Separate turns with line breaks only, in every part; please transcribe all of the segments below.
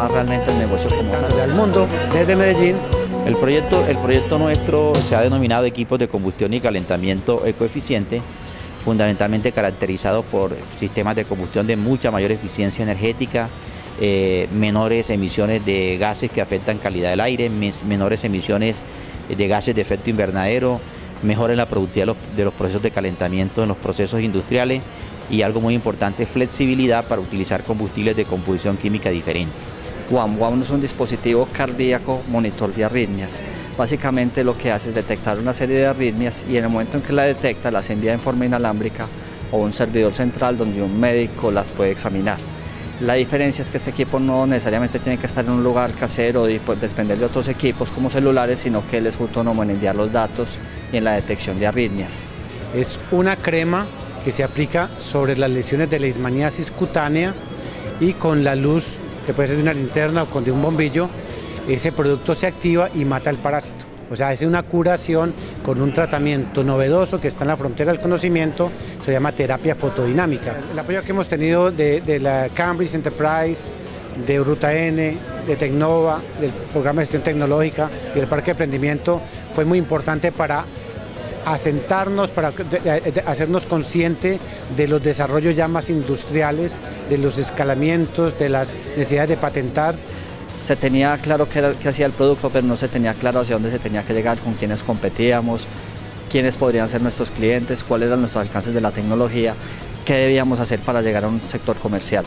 más realmente el negocio como tal.
Al mundo, desde Medellín.
El proyecto nuestro se ha denominado equipos de combustión y calentamiento ecoeficiente, fundamentalmente caracterizado por sistemas de combustión de mucha mayor eficiencia energética, menores emisiones de gases que afectan calidad del aire, menores emisiones de gases de efecto invernadero, mejora en la productividad de los procesos de calentamiento en los procesos industriales y algo muy importante, flexibilidad para utilizar combustibles de composición química diferente.
WAM es un dispositivo cardíaco monitor de arritmias. Básicamente lo que hace es detectar una serie de arritmias y en el momento en que la detecta las envía en forma inalámbrica o un servidor central donde un médico las puede examinar. La diferencia es que este equipo no necesariamente tiene que estar en un lugar casero y depender de otros equipos como celulares, sino que él es autónomo en enviar los datos y en la detección de arritmias.
Es una crema que se aplica sobre las lesiones de leishmaniasis cutánea y con la luz, que puede ser de una linterna o con de un bombillo, ese producto se activa y mata el parásito. O sea, es una curación con un tratamiento novedoso que está en la frontera del conocimiento, se llama terapia fotodinámica. El apoyo que hemos tenido de la Cambridge Enterprise, de Ruta N, de Tecnova, del programa de gestión tecnológica y del parque de emprendimiento fue muy importante para asentarnos, para hacernos consciente de los desarrollos ya más industriales, de los escalamientos, de las necesidades de patentar.
Se tenía claro qué hacía el producto, pero no se tenía claro hacia dónde se tenía que llegar, con quiénes competíamos, quiénes podrían ser nuestros clientes, cuáles eran nuestros alcances de la tecnología, qué debíamos hacer para llegar a un sector comercial.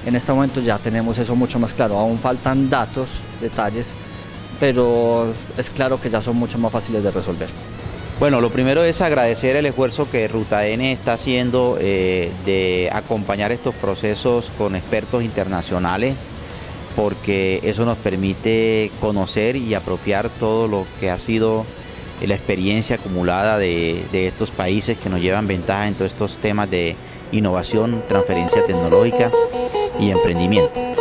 En este momento ya tenemos eso mucho más claro, aún faltan datos, detalles, pero es claro que ya son mucho más fáciles de resolver.
Bueno, lo primero es agradecer el esfuerzo que Ruta N está haciendo de acompañar estos procesos con expertos internacionales, porque eso nos permite conocer y apropiar todo lo que ha sido la experiencia acumulada de estos países que nos llevan ventaja en todos estos temas de innovación, transferencia tecnológica y emprendimiento.